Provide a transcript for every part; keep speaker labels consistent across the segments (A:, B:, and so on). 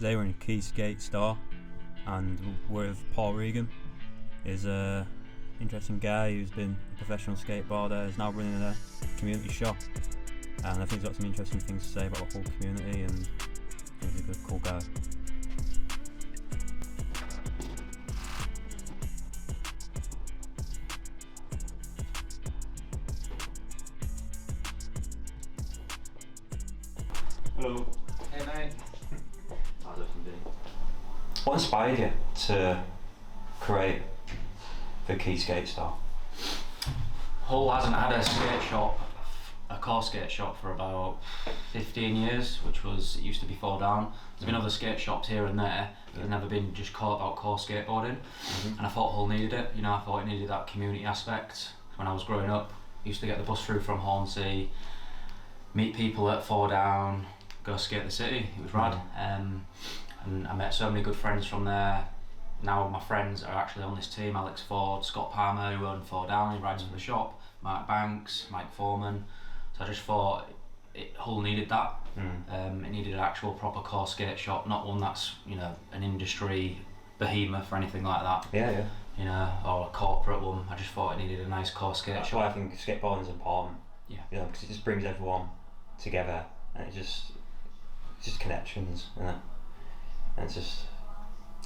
A: Today we're in Quay skate store and we're with Paul Regan. He's an interesting guy who's been a professional skateboarder, is now running a community shop, and I think he's got some interesting things to say about the whole community, and he's a good, cool guy.
B: Hello.
C: Hey mate.
B: How's everything been? What inspired you to create the Quay skate store?
C: Hull hasn't had a core skate shop for about 15 years, it used to be Fall Down. There's been other skate shops here and there, but they've never been just caught about core skateboarding. And I thought Hull needed it, I thought it needed that community aspect. When I was growing up, I used to get the bus through from Hornsey, meet people at Fall Down, go skate the city. It was rad. And I met so many good friends from there. Now my friends are actually on this team: Alex Ford, Scott Palmer, who owned Fall Down, he rides for the shop, Mark Banks, Mike Foreman. So I just thought Hull needed that. It needed an actual proper core skate shop, not one that's an industry behemoth or anything like that.
B: Yeah.
C: Or a corporate one. I just thought it needed a nice core skate
B: That's
C: shop.
B: why I think skateboarding is important.
C: Yeah.
B: Because it just brings everyone together, and it's just connections, and it's just,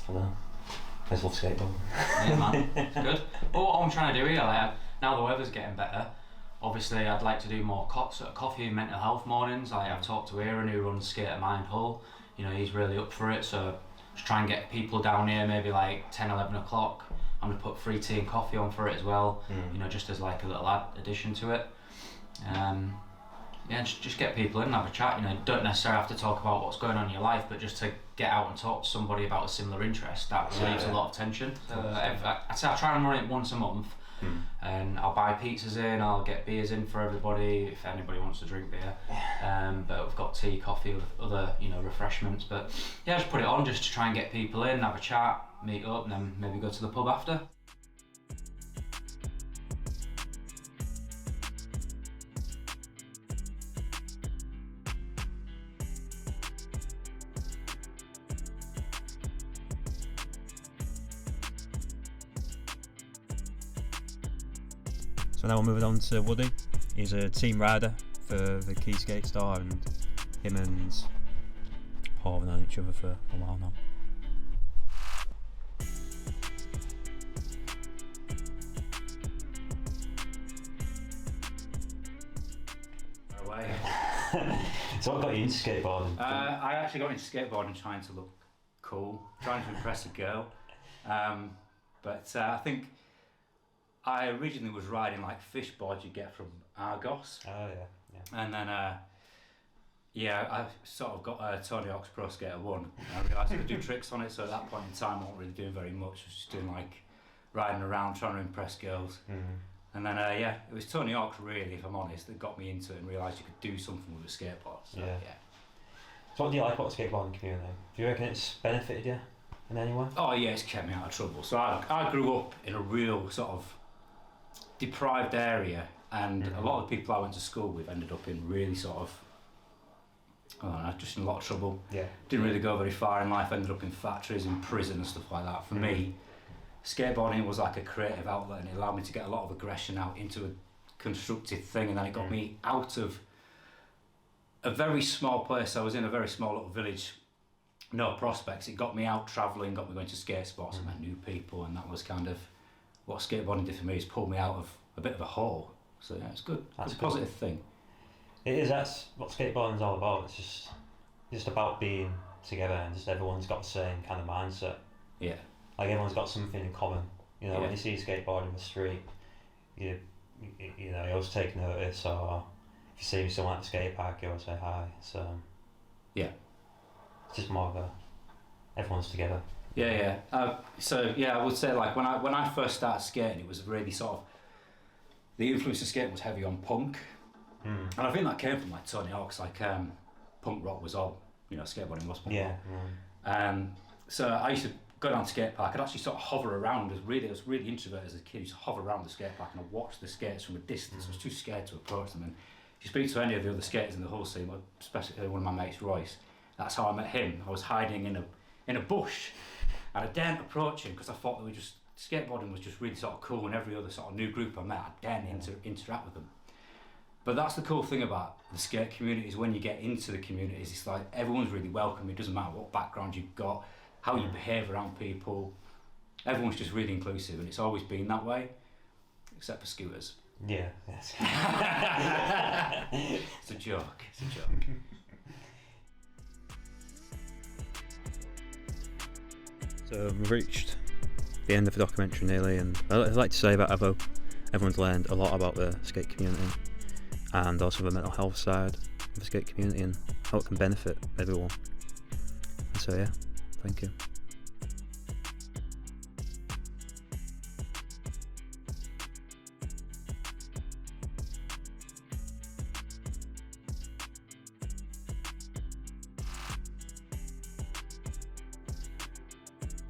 B: I don't know. I just love skateboarding.
C: Yeah, man, it's good. But what I'm trying to do here, now the weather's getting better, obviously I'd like to do more coffee and mental health mornings. I've talked to Aaron, who runs Skate of Mind Hull. He's really up for it, so just try and get people down here maybe like 10, 11 o'clock. I'm going to put free tea and coffee on for it as well, just as like a little addition to it. Just get people in and have a chat. Don't necessarily have to talk about what's going on in your life, but just to get out and talk to somebody about a similar interest, that saves a lot of tension. I'd say I try and run it once a month, and I'll buy pizzas in, I'll get beers in for everybody if anybody wants to drink beer. But we've got tea, coffee, other refreshments. But yeah, just put it on just to try and get people in, have a chat, meet up, and then maybe go to the pub after.
A: So now we're moving on to Woody. He's a team rider for the Quay skate store, and him and Paul have known each other for a while now.
B: So what got you into skateboarding?
D: I actually got into skateboarding trying to look cool, trying to impress a girl. But I think I originally was riding like fish boards you get from Argos.
B: Oh yeah.
D: And then I sort of got a Tony Hawk's Pro Skater 1. And I realised I could do tricks on it, so at that point in time I wasn't really doing very much. I was just doing like riding around trying to impress girls. And then it was Tony Hawk's really, if I'm honest, that got me into it and realised you could do something with a skateboard. So, yeah.
B: So what do you like about the skateboarding community? Do you reckon it's benefited you in any way?
D: Oh yeah, it's kept me out of trouble. So I grew up in a real sort of deprived area, and a lot of the people I went to school with ended up in really sort of, I don't know, just in a lot of trouble.
B: Yeah.
D: Didn't really go very far in life, ended up in factories, in prison and stuff like that. For me, skateboarding was like a creative outlet, and it allowed me to get a lot of aggression out into a constructive thing, and then it got me out of a very small place. I was in a very small little village, no prospects. It got me out travelling, got me going to skate spots, I met new people, and that was kind of what skateboarding did for me, is pulled me out of a bit of a hole. So yeah, it's good. That's a positive thing.
B: It is. That's what skateboarding's all about. It's just about being together, and just everyone's got the same kind of mindset.
D: Yeah.
B: Like everyone's got something in common. When you see a skateboarder in the street, you always take notice, or if you see someone at the skate park, you always say hi. So
D: yeah,
B: it's just more of a everyone's together.
D: Yeah. I would say like when I first started skating, it was really sort of, the influence of skating was heavy on punk, and I think that came from like Tony Hawk's, like punk rock was all, skateboarding was punk rock. So I used to go down to the skate park. I'd actually sort of hover around. I was really introverted as a kid. I used to hover around the skate park and I'd watch the skaters from a distance. I was too scared to approach them. And if you speak to any of the other skaters in the Hull scene, especially one of my mates, Royce, That's how I met him. I was hiding in a bush, and I daren't approach him because I thought that skateboarding was just really sort of cool, and every other sort of new group I met, I daren't interact with them. But that's the cool thing about the skate community, is when you get into the communities, it's like everyone's really welcome. It doesn't matter what background you've got, how you behave around people. Everyone's just really inclusive, and it's always been that way, except for scooters.
B: Yeah. Yes.
D: It's a joke. It's a joke.
A: So we've reached the end of the documentary nearly, and I'd like to say that everyone's learned a lot about the skate community and also the mental health side of the skate community and how it can benefit everyone. So yeah, thank you.